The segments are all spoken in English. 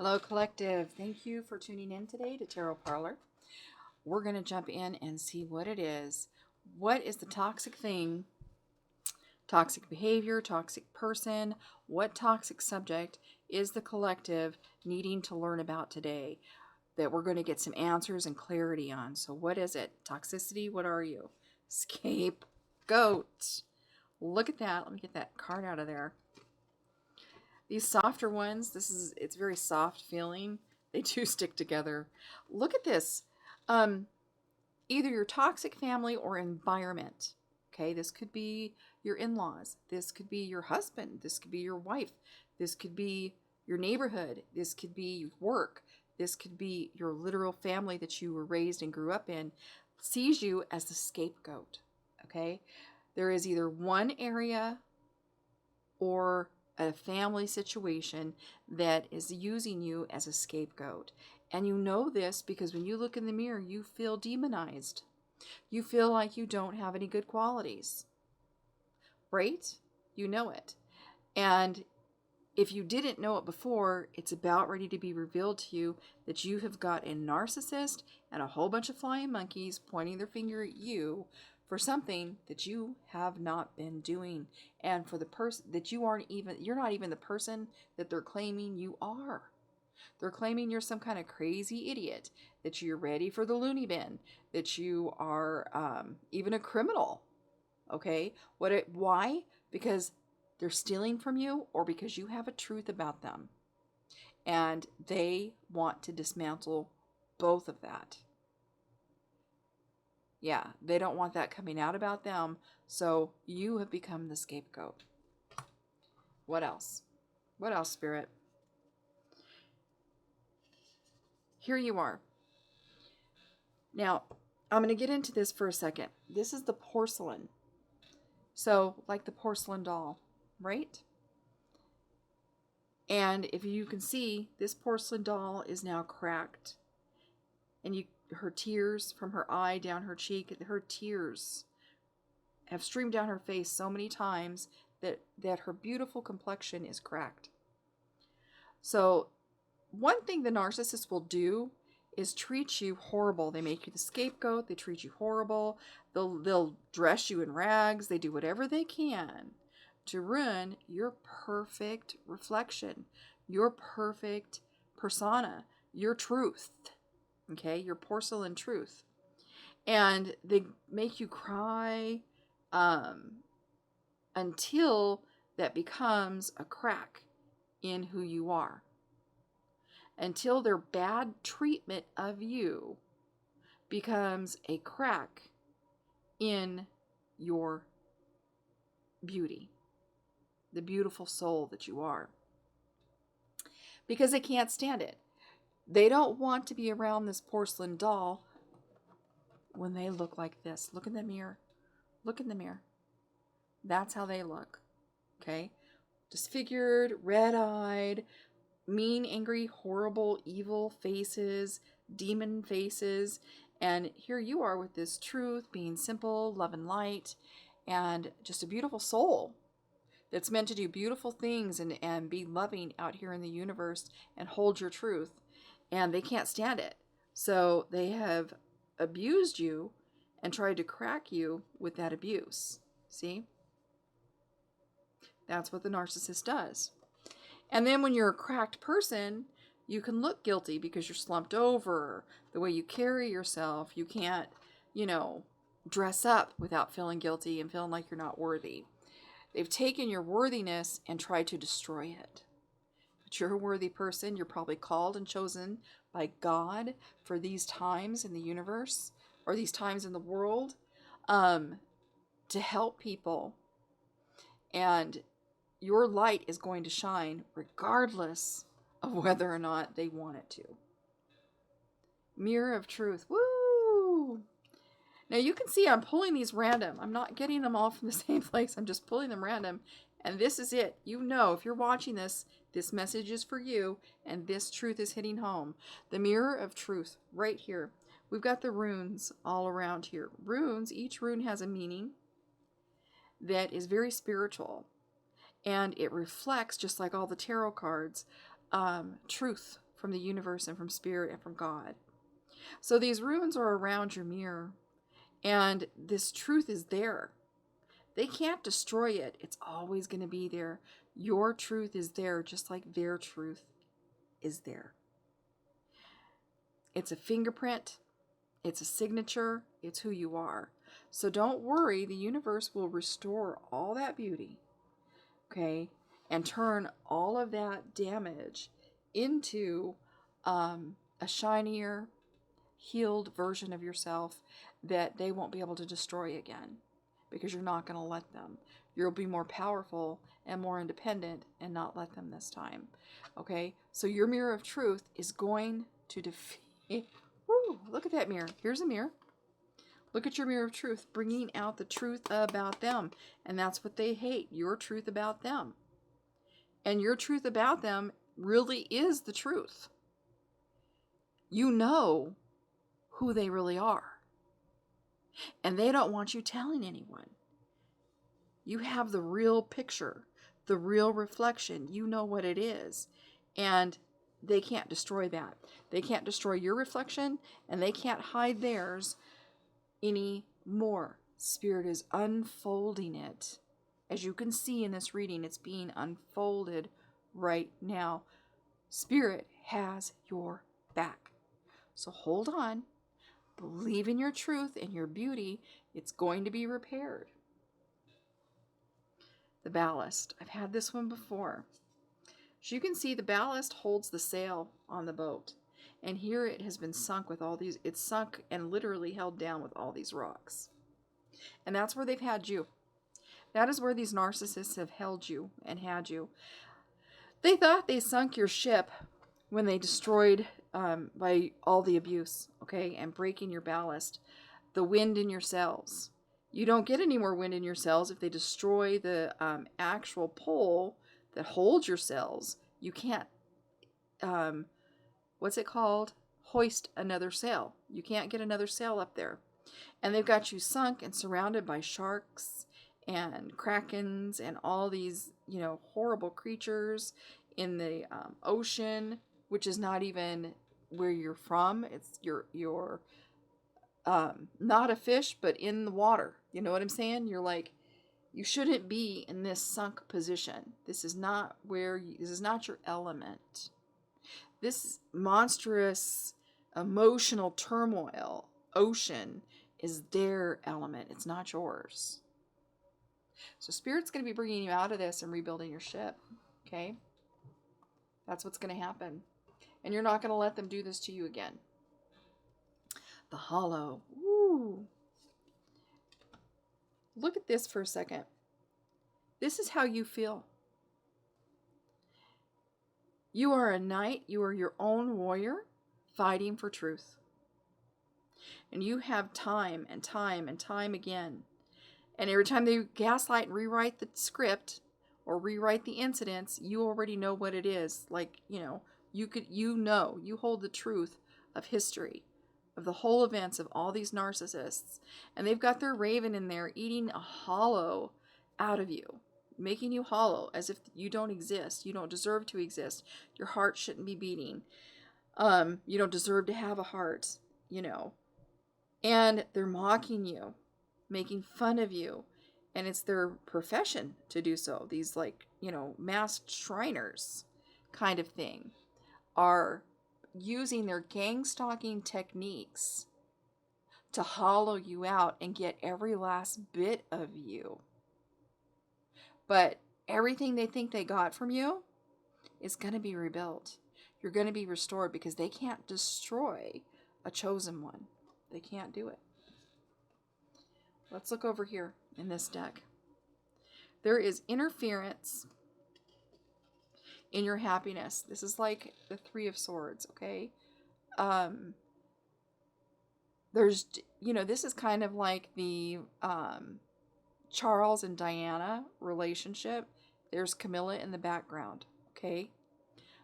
Hello, Collective. Thank you for tuning in today to Tarot Parlor. We're going to jump in and see what it is. What is the toxic thing, toxic behavior, toxic person? What toxic subject is the collective needing to learn about today that we're going to get some answers and clarity on? So, what is it? Toxicity? What are you? Scapegoat. Look at that. Let me get that card out of there. These softer ones, it's very soft feeling. They do stick together. Look at this. Either your toxic family or environment. Okay, this could be your in-laws. This could be your husband. This could be your wife. This could be your neighborhood. This could be work. This could be your literal family that you were raised and grew up in, sees you as the scapegoat. Okay, there is either one area or a family situation that is using you as a scapegoat. And you know this because when you look in the mirror, you feel demonized. You feel like you don't have any good qualities. Right? You know it. And if you didn't know it before, it's about ready to be revealed to you that you have got a narcissist and a whole bunch of flying monkeys pointing their finger at you for something that you have not been doing, and for the person that you're not even the person that they're claiming you are. They're claiming you're some kind of crazy idiot, that you're ready for the loony bin, that you are even a criminal. Okay? Why? Because they're stealing from you, or because you have a truth about them. And they want to dismantle both of that. Yeah, they don't want that coming out about them, so you have become the scapegoat. What else? What else, Spirit? Here you are. Now, I'm going to get into this for a second. This is the porcelain. So, like the porcelain doll, right? And if you can see, this porcelain doll is now cracked. And her tears from her eye down her cheek, her tears have streamed down her face so many times that her beautiful complexion is cracked. So one thing the narcissist will do is treat you horrible. They make you the scapegoat. They treat you horrible. They'll dress you in rags. They do whatever they can to ruin your perfect reflection, your perfect persona, your truth. Okay, your porcelain truth. And they make you cry until that becomes a crack in who you are. Until their bad treatment of you becomes a crack in your beauty, the beautiful soul that you are. Because they can't stand it. They don't want to be around this porcelain doll when they look like this. Look in the mirror. Look in the mirror. That's how they look. Okay? Disfigured, red-eyed, mean, angry, horrible, evil faces, demon faces. And here you are with this truth, being simple, love and light, and just a beautiful soul that's meant to do beautiful things and be loving out here in the universe and hold your truth. And they can't stand it. So they have abused you and tried to crack you with that abuse. See? That's what the narcissist does. And then when you're a cracked person, you can look guilty because you're slumped over. The way you carry yourself, you can't, dress up without feeling guilty and feeling like you're not worthy. They've taken your worthiness and tried to destroy it. But you're a worthy person. You're probably called and chosen by God for these times in the universe, or these times in the world, to help people. And your light is going to shine regardless of whether or not they want it to. Mirror of truth. Woo! Now you can see I'm pulling these random. I'm not getting them all from the same place. I'm just pulling them random. And this is it. You know, if you're watching this, this message is for you, and this truth is hitting home. The mirror of truth, right here. We've got the runes all around here. Runes, each rune has a meaning that is very spiritual. And it reflects, just like all the tarot cards, truth from the universe and from spirit and from God. So these runes are around your mirror, and this truth is there. They can't destroy it. It's always going to be there. Your truth is there, just like their truth is there. It's a fingerprint. It's a signature. It's who you are. So don't worry. The universe will restore all that beauty, okay, and turn all of that damage into a shinier, healed version of yourself that they won't be able to destroy again, because you're not going to let them. You'll be more powerful and more independent and not let them this time. Okay? So your mirror of truth is going to defeat. Woo, look at that mirror. Here's a mirror. Look at your mirror of truth, bringing out the truth about them. And that's what they hate, your truth about them. And your truth about them really is the truth. You know who they really are. And they don't want you telling anyone. You have the real picture, the real reflection. You know what it is. And they can't destroy that. They can't destroy your reflection, and they can't hide theirs anymore. Spirit is unfolding it. As you can see in this reading, it's being unfolded right now. Spirit has your back. So hold on. Believe in your truth and your beauty. It's going to be repaired. The ballast. I've had this one before. As you can see, the ballast holds the sail on the boat. And here it has been sunk with all these, it's sunk and literally held down with all these rocks. And that's where they've had you. That is where these narcissists have held you and had you. They thought they sunk your ship when they destroyed by all the abuse, okay, and breaking your ballast, the wind in your sails. You don't get any more wind in your sails if they destroy the actual pole that holds your sails. You can't, what's it called? Hoist another sail. You can't get another sail up there. And they've got you sunk and surrounded by sharks and krakens and all these, horrible creatures in the ocean, which is not even where you're from. It's you're not a fish, but in the water. You know what I'm saying? You're like, you shouldn't be in this sunk position. This is not this is not your element. This monstrous emotional turmoil ocean is their element. It's not yours. So Spirit's going to be bringing you out of this and rebuilding your ship. Okay? That's what's going to happen. And you're not going to let them do this to you again. The hollow. Woo. Look at this for a second. This is how you feel. You are a knight. You are your own warrior fighting for truth. And you have time and time and time again. And every time they gaslight and rewrite the script or rewrite the incidents, you already know what it is. Like, you hold the truth of history, of the whole events of all these narcissists. And they've got their raven in there eating a hollow out of you, making you hollow as if you don't exist. You don't deserve to exist. Your heart shouldn't be beating. You don't deserve to have a heart, And they're mocking you, making fun of you. And it's their profession to do so. These masked Shriners kind of thing are using their gang stalking techniques to hollow you out and get every last bit of you. But everything they think they got from you is going to be rebuilt. You're going to be restored because they can't destroy a chosen one. They can't do it. Let's look over here in this deck. There is interference in your happiness. This is like the Three of Swords, okay? There's, this is kind of like the Charles and Diana relationship. There's Camilla in the background, okay?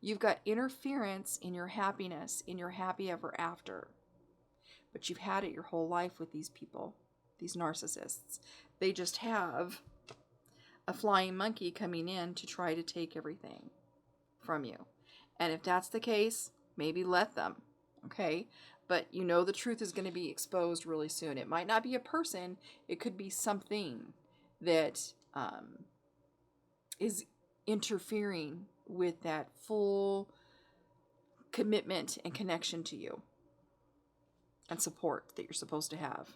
You've got interference in your happiness, in your happy ever after. But you've had it your whole life with these people, these narcissists. They just have a flying monkey coming in to try to take everything from you. And if that's the case, maybe let them, okay? But you know the truth is going to be exposed really soon. It might not be a person. It could be something that is interfering with that full commitment and connection to you and support that you're supposed to have.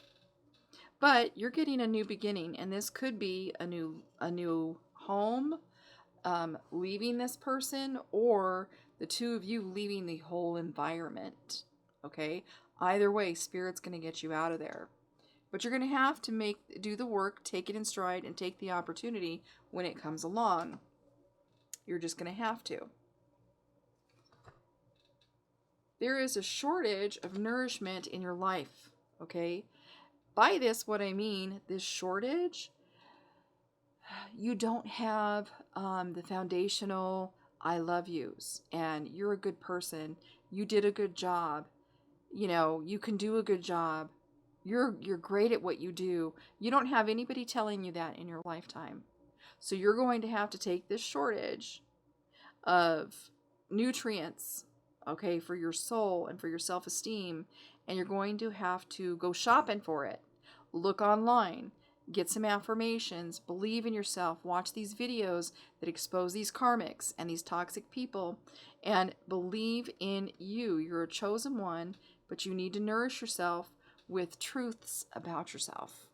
But you're getting a new beginning, and this could be a new home, leaving this person, or the two of you leaving the whole environment. Okay? Either way, Spirit's going to get you out of there. But you're going to have to do the work, take it in stride, and take the opportunity when it comes along. You're just going to have to. There is a shortage of nourishment in your life. Okay? By this, what I mean, this shortage, you don't have the foundational I love yous, and you're a good person, you did a good job, you know, you can do a good job, you're great at what you do. You don't have anybody telling you that in your lifetime. So you're going to have to take this shortage of nutrients, okay, for your soul and for your self-esteem, and you're going to have to go shopping for it. Look online, get some affirmations, believe in yourself, watch these videos that expose these karmics and these toxic people, and believe in you. You're a chosen one, but you need to nourish yourself with truths about yourself.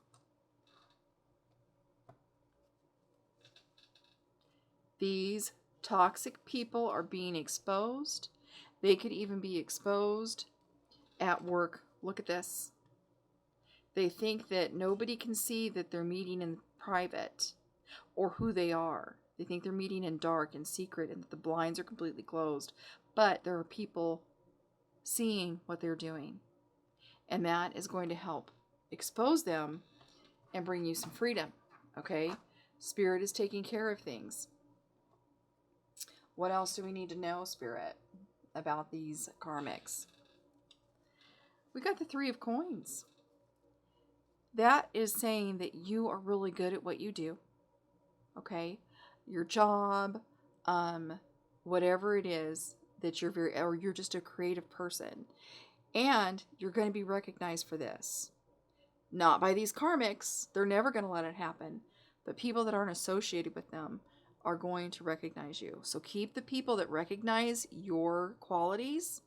These toxic people are being exposed. They could even be exposed at work. Look at this. They think that nobody can see that they're meeting in private or who they are. They think they're meeting in dark and secret and that the blinds are completely closed. But there are people seeing what they're doing. And that is going to help expose them and bring you some freedom. Okay? Spirit is taking care of things. What else do we need to know, Spirit, about these karmics? We got the Three of Coins. That is saying that you are really good at what you do. Okay? Your job, whatever it is that or you're just a creative person. And you're going to be recognized for this. Not by these karmics. They're never going to let it happen. But people that aren't associated with them are going to recognize you. So keep the people that recognize your qualities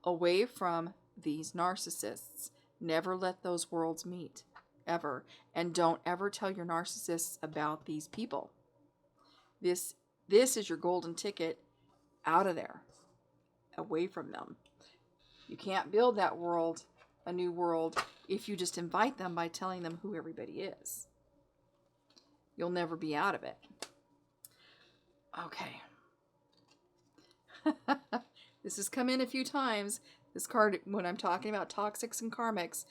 away from these narcissists. Never let those worlds meet. Ever. And don't ever tell your narcissists about these people. This is your golden ticket out of there. Away from them. You can't build that world, a new world, if you just invite them by telling them who everybody is. You'll never be out of it. Okay. This has come in a few times. This card, when I'm talking about toxics and karmics,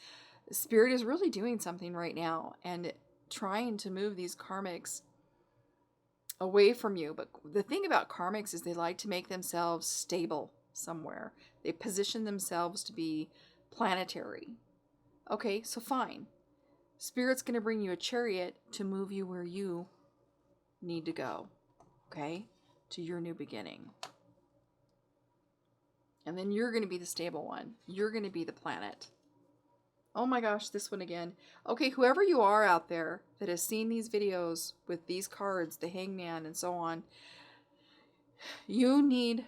Spirit is really doing something right now and trying to move these karmics away from you. But the thing about karmics is they like to make themselves stable somewhere. They position themselves to be planetary. Okay, so fine. Spirit's going to bring you a chariot to move you where you need to go. Okay? To your new beginning. And then you're going to be the stable one. You're going to be the planet. Oh my gosh, this one again. Okay, whoever you are out there that has seen these videos with these cards, the Hangman and so on, you need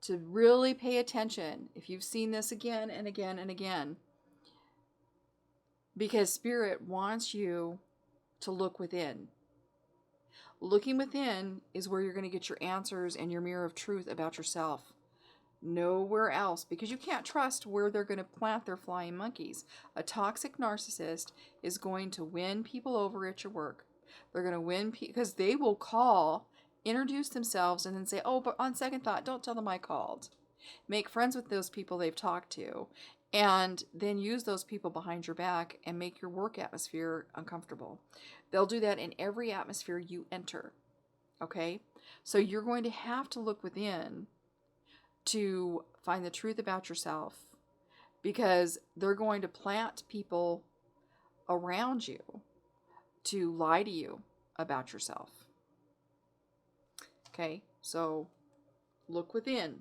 to really pay attention if you've seen this again and again and again. Because Spirit wants you to look within. Looking within is where you're going to get your answers and your mirror of truth about yourself. Nowhere else, because you can't trust where they're going to plant their flying monkeys. A toxic narcissist is going to win people over at your work. They're going to win because they will call, introduce themselves, and then say, oh, but on second thought, don't tell them I called. Make friends with those people they've talked to, and then use those people behind your back and make your work atmosphere uncomfortable. They'll do that in every atmosphere you enter. Okay? So you're going to have to look within to find the truth about yourself, because they're going to plant people around you to lie to you about yourself. Okay, so look within.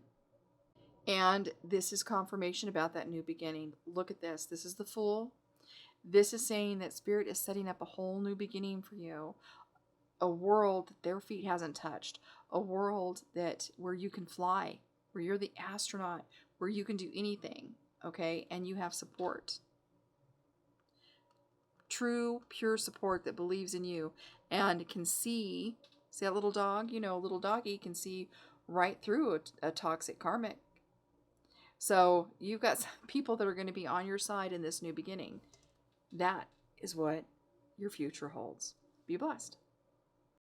And this is confirmation about that new beginning. Look at this. This is the Fool. This is saying that Spirit is setting up a whole new beginning for you. A world that their feet hasn't touched. A world that where you can fly, where you're the astronaut, where you can do anything, okay? And you have support. True, pure support that believes in you and can see that little dog, you know, a little doggy can see right through a toxic karmic. So you've got people that are going to be on your side in this new beginning. That is what your future holds. Be blessed.